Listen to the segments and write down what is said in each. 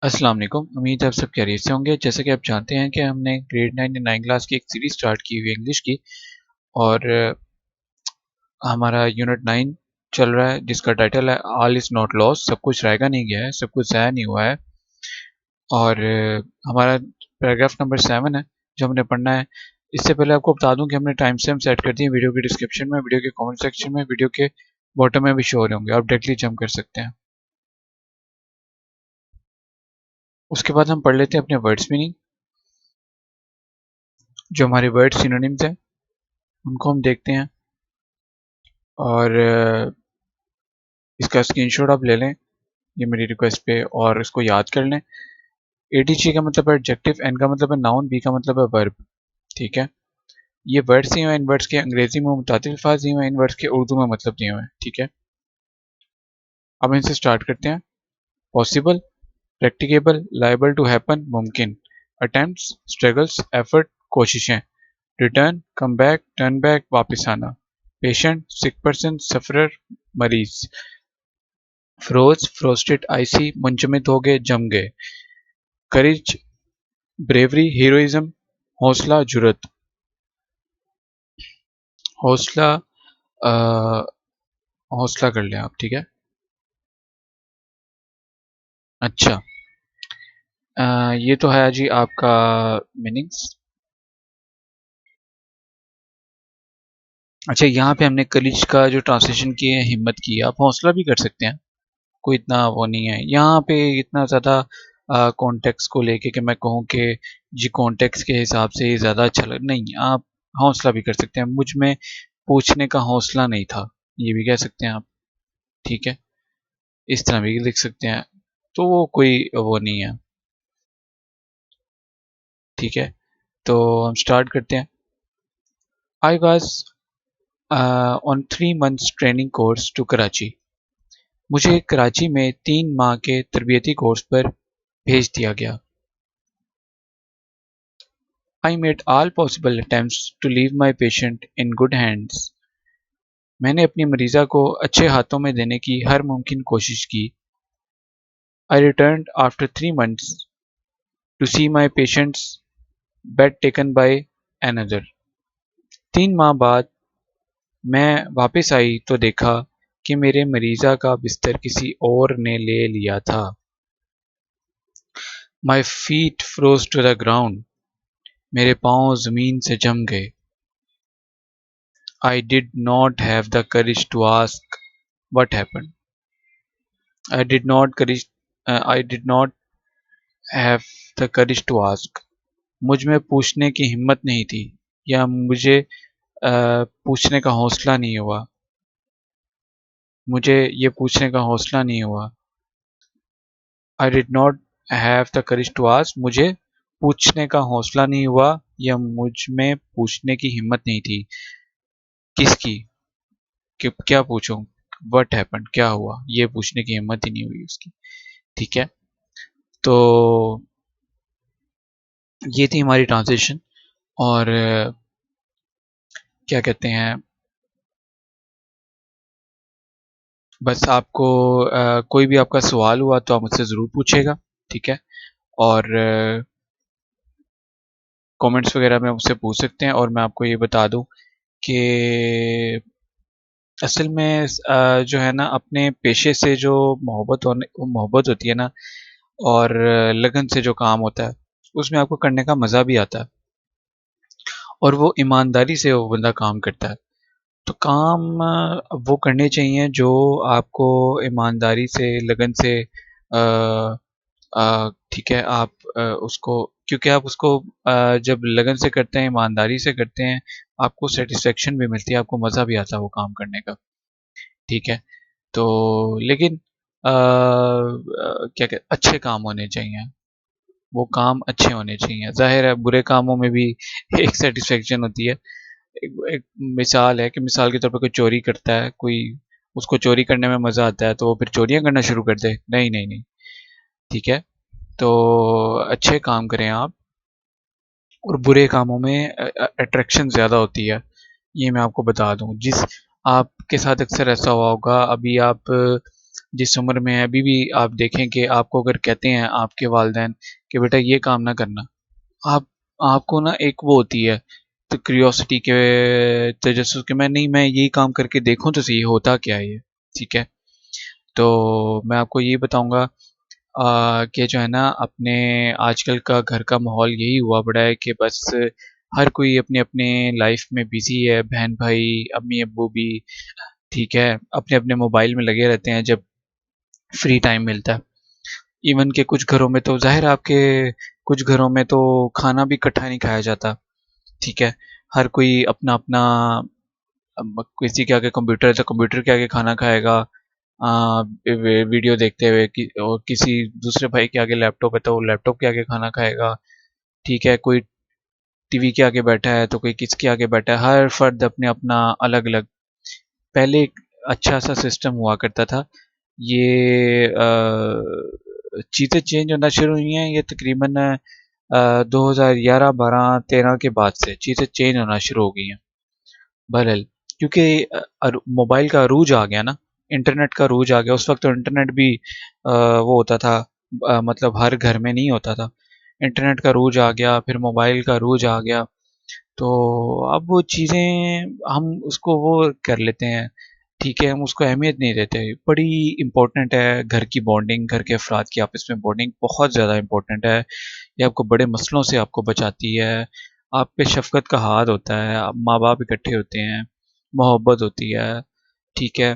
अस्सलाम वालेकुम। उम्मीद है आप सब खैरियत से होंगे। जैसे कि आप जानते हैं कि हमने ग्रेड 9 या 9 क्लास की एक सीरीज स्टार्ट की हुई है इंग्लिश की, और हमारा यूनिट 9 चल रहा है जिसका टाइटल है ऑल इज नॉट लॉस। सब कुछ रहेगा नहीं गया है, सब कुछ ज़ाया नहीं हुआ है। और हमारा पैराग्राफ नंबर 7 है जो हमने पढ़ना है। इससे पहले आपको बता दूं कि हमने टाइम स्टैम्प सेट कर दिए वीडियो के डिस्क्रिप्शन में, वीडियो के कमेंट सेक्शन में, वीडियो के बॉटम में भी शो हो रहे होंगे। आप डायरेक्टली जंप कर सकते हैं। उसके बाद हम पढ़ लेते हैं अपने वर्ड्स मीनिंग। जो हमारे वर्ड सिनोनिम्स हैं उनको हम देखते हैं, और इसका स्क्रीनशॉट आप ले लें ये मेरी रिक्वेस्ट पे, और इसको याद कर लें। एडीजी का मतलब है एडजेक्टिव, एन का मतलब है नाउन, बी का मतलब है वर्ब। ठीक है, ये वर्ड्स दिए हुए हैं। इन वर्ड्स के अंग्रेजी में मुतातिल अल्फाज दिए हुए हैं, इन वर्ड्स के उर्दू में मतलब दिए हुए हैं। ठीक है, अब इनसे स्टार्ट करते हैं। Possible, practicable, liable to happen, मुमकिन। अटेम्प्ट्स, स्ट्रगल्स, एफर्ट, कोशिशें। Return, come back, turn back, वापस आना। पेशेंट, सिक पर्सन, सफरर, मरीज। फ्रोज, फ्रोस्टेड, आइसी, मुंजमद हो गए, जम गए। Courage, bravery, heroism. हौसला, जुरत। हौसला, अ, हौसला कर लें आप। ठीक है, अच्छा। ये तो है जी आपका मीनिंग्स। अच्छा, यहाँ पे हमने कलिज का जो ट्रांसलेशन किए है हिम्मत की, आप हौसला भी कर सकते हैं। कोई इतना वो नहीं है यहाँ पे, इतना ज़्यादा कॉन्टेक्स्ट को लेके कि मैं कहूँ कि जी कॉन्टेक्स्ट के हिसाब से ये ज़्यादा अच्छा लग नहीं। आप हौसला भी कर सकते हैं, मुझ में पूछने का हौसला नहीं था, ये भी कह सकते हैं आप। ठीक है, इस तरह भी लिख सकते हैं, तो वो कोई वो नहीं है। ठीक है, तो हम स्टार्ट करते हैं। I was on 3 months training course to Karachi. मुझे कराची में 3 माह के तरबियती कोर्स पर भेज दिया गया। I made all possible attempts to leave my patient in good hands. मैंने अपनी मरीज़ा को अच्छे हाथों में देने की हर मुमकिन कोशिश की। I returned after 3 months to see my patient's bed taken by another. 3 माह बाद मैं वापस आई तो देखा कि मेरे मरीज़ा का बिस्तर किसी और ने ले लिया था। My feet froze to the ground. मेरे पाँव ज़मीन से जम गए। I did not have the courage to ask what happened. I did not courage. I did not have the courage to ask. मुझ में पूछने की हिम्मत नहीं थी, या मुझे पूछने का हौसला नहीं हुआ। मुझे ये पूछने का हौसला नहीं हुआ। I did not have the courage to ask. मुझे पूछने का हौसला नहीं हुआ, या मुझ में पूछने की हिम्मत नहीं थी। किसकी? कि क्या पूछूं? What happened? क्या हुआ? ये पूछने की हिम्मत ही नहीं हुई उसकी। ठीक है, तो ये थी हमारी ट्रांसलेशन। और क्या कहते हैं, बस आपको कोई भी आपका सवाल हुआ तो आप मुझसे ज़रूर पूछेगा। ठीक है, और कमेंट्स वगैरह में मुझसे पूछ सकते हैं। और मैं आपको ये बता दूं कि असल में जो है ना, अपने पेशे से जो मोहब्बत होती है ना, और लगन से जो काम होता है, उसमें आपको करने का मज़ा भी आता है, और वो ईमानदारी से वो बंदा काम करता है। तो काम वो करने चाहिए जो आपको ईमानदारी से, लगन से, ठीक है, आप उसको, क्योंकि आप उसको जब लगन से करते हैं, ईमानदारी से करते हैं, आपको सेटिस्फेक्शन भी मिलती है, आपको मज़ा भी आता है वो काम करने का। ठीक है, तो लेकिन क्या कहते, अच्छे काम होने चाहिए, वो काम अच्छे होने चाहिए। जाहिर है बुरे कामों में भी एक सेटिस्फेक्शन होती है। एक मिसाल है कि मिसाल के तौर पर कोई चोरी करता है, कोई उसको चोरी करने में मज़ा आता है, तो वो फिर चोरियां करना शुरू कर दे? नहीं नहीं नहीं। ठीक है, तो अच्छे काम करें आप, और बुरे कामों में अट्रैक्शन ज़्यादा होती है, ये मैं आपको बता दूं। जिस आपके साथ अक्सर ऐसा हुआ होगा, अभी आप जिस उम्र में है अभी भी आप देखें कि आपको अगर कहते हैं आपके वालिदैन कि बेटा ये काम ना करना, आप आपको ना एक वो होती है तो क्यूरियोसिटी के तजस्सुस के मैं यही काम करके देखूं तो सही होता क्या है ये। ठीक है, तो मैं आपको ये बताऊंगा कि जो है ना अपने आजकल का घर का माहौल यही हुआ पड़ा है कि बस हर कोई अपने अपने लाइफ में बिजी है, बहन भाई अम्मी अब्बू भी। ठीक है, अपने अपने मोबाइल में लगे रहते हैं जब फ्री टाइम मिलता है। इवन के कुछ घरों में तो जाहिर है आपके कुछ घरों में तो खाना भी इकट्ठा नहीं खाया जाता। ठीक है, हर कोई अपना अपना, अब किसी के आगे कंप्यूटर है तो कंप्यूटर के आगे खाना खाएगा, वीडियो देखते हुए और किसी दूसरे भाई के आगे लैपटॉप है तो वो लैपटॉप के आगे खाना खाएगा। ठीक है, कोई टीवी के आगे बैठा है तो कोई किसके आगे बैठा है, हर फर्द अपने अपना अलग अलग। पहले एक अच्छा सा सिस्टम हुआ करता था। ये चीज़ें चेंज होना शुरू हुई हैं ये तकरीबन 2011 12 13 के बाद से चीज़ें चेंज होना शुरू हो गई हैं। बहरहाल, क्योंकि मोबाइल का अरूज आ गया ना, इंटरनेट का अरूज आ गया। उस वक्त तो इंटरनेट भी वो होता था, मतलब हर घर में नहीं होता था। इंटरनेट का अरूज आ गया, फिर मोबाइल का अरूज आ गया, तो अब वो चीज़ें हम उसको वो कर लेते हैं। ठीक है, हम उसको अहमियत नहीं देते। बड़ी इम्पोर्टेंट है घर की बॉन्डिंग, घर के अफराद की आपस में बॉन्डिंग बहुत ज़्यादा इम्पोर्टेंट है। ये आपको बड़े मसलों से आपको बचाती है। आप पे शफ़क़त का हाथ होता है, आप माँ-बाप इकट्ठे होते हैं, मोहब्बत होती है। ठीक है,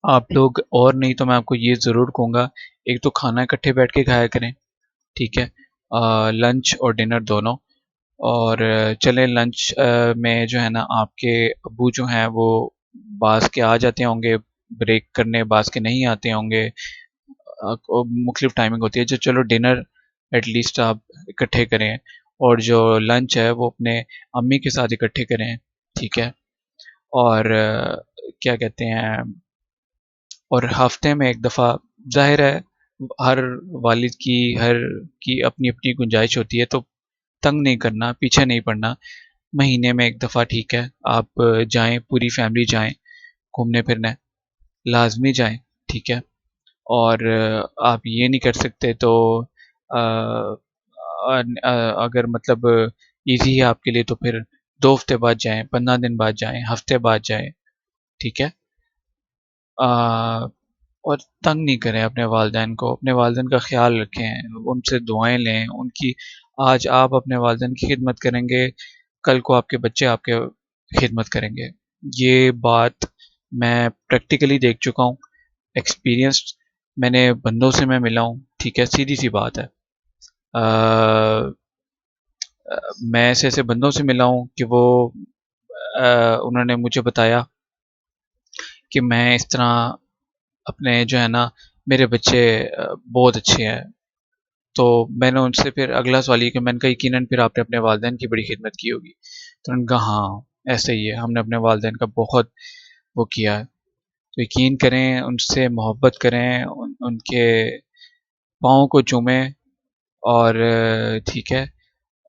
आप लोग और नहीं तो मैं आपको ये ज़रूर कहूँगा, एक तो खाना इकट्ठे बैठ के खाया करें। ठीक है, लंच और डिनर दोनों। और चलें लंच में जो है ना आपके अब्बू जो हैं वो बाज़ के आ जाते होंगे ब्रेक करने, बाज़ के नहीं आते होंगे। मुख्तलिफ टाइमिंग होती है, जो चलो डिनर एटलीस्ट आप इकट्ठे करें, और जो लंच है वो अपने अम्मी के साथ इकट्ठे करें। ठीक है, और क्या कहते हैं, और हफ्ते में एक दफ़ा, जाहिर है हर वालिद की हर की अपनी अपनी गुंजाइश होती है, तो तंग नहीं करना, पीछे नहीं पड़ना। महीने में एक दफ़ा ठीक है, आप जाएं, पूरी फैमिली जाएं घूमने फिरने, लाजमी जाएं। ठीक है, और आप ये नहीं कर सकते तो अगर मतलब इजी है आपके लिए तो फिर 2 हफ्ते बाद जाएं, 15 दिन बाद जाएं, हफ्ते बाद जाएं। ठीक है, आ, और तंग नहीं करें अपने वालिदैन को, अपने वालिदैन का ख्याल रखें, उनसे दुआएं लें उनकी। आज आप अपने वालिदैन की खिदमत करेंगे, कल को आपके बच्चे आपके खिदमत करेंगे। ये बात मैं प्रैक्टिकली देख चुका हूँ, एक्सपीरियंस्ड, मैंने बंदों से मैं मिला हूँ। ठीक है, सीधी सी बात है। मैं ऐसे ऐसे बंदों से मिला हूँ कि वो उन्होंने मुझे बताया कि मैं इस तरह अपने जो है ना मेरे बच्चे बहुत अच्छे हैं। तो मैंने उनसे फिर अगला सवाल ये कि मैंने कहा यकीनन फिर आपने अपने वालिदैन की बड़ी खिदमत की होगी। तो उन्होंने कहा हाँ ऐसे ही है, हमने अपने वालिदैन का बहुत वो किया है। तो यकीन करें, उनसे मोहब्बत करें, उनके पाँव को चूमें, और ठीक है,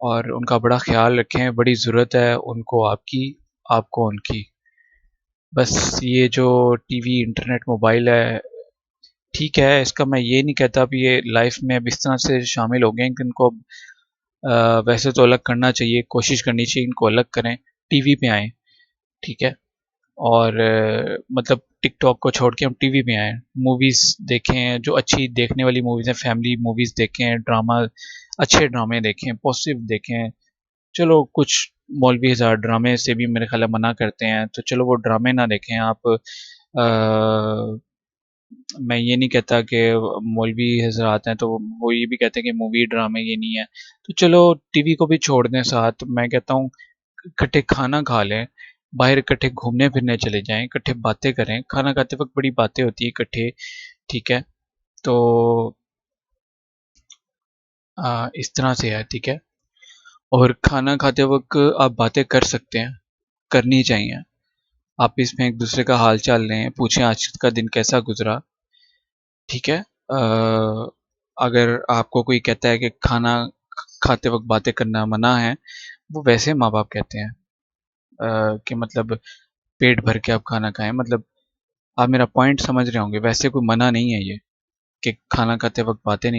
और उनका बड़ा ख्याल रखें, बड़ी ज़रूरत है उनको आपकी, आपको उनकी। बस ये जो टीवी, इंटरनेट, मोबाइल है, ठीक है, इसका मैं ये नहीं कहता अब ये लाइफ में अब इस तरह से शामिल हो गए हैं कि इनको अब वैसे तो अलग करना चाहिए, कोशिश करनी चाहिए इनको अलग करें, टीवी पे आएँ। ठीक है, और मतलब टिकटॉक को छोड़ के हम टीवी पे आएँ, मूवीज़ देखें, जो अच्छी देखने वाली मूवीज़ हैं, फैमिली मूवीज़ देखें, ड्रामा, अच्छे ड्रामे देखें, पॉजिटिव देखें। चलो कुछ मौलवी हज़ार ड्रामे से भी मेरे ख़्याल है मना करते हैं, तो चलो वो ड्रामे ना देखें आप। मैं ये नहीं कहता कि मौलवी हज़रात हैं तो वो ये भी कहते हैं कि मूवी ड्रामे ये नहीं है, तो चलो टीवी को भी छोड़ दें साथ। मैं कहता हूँ इकट्ठे खाना खा लें, बाहर इकट्ठे घूमने फिरने चले जाएं, इकट्ठे बातें करें, खाना खाते वक्त बड़ी बातें होती है इकट्ठे। ठीक है, तो इस तरह से है। ठीक है, और खाना खाते वक्त आप बातें कर सकते हैं, करनी चाहिए। आप इसमें एक दूसरे का हाल चाल लें, पूछें आज का दिन कैसा गुजरा। ठीक है, अगर आपको कोई कहता है कि खाना खाते वक्त बातें करना मना है, वो वैसे माँ बाप कहते हैं कि मतलब पेट भर के आप खाना खाएं, मतलब आप मेरा पॉइंट समझ रहे होंगे। वैसे कोई मना नहीं है ये कि खाना खाते वक्त बातें नहीं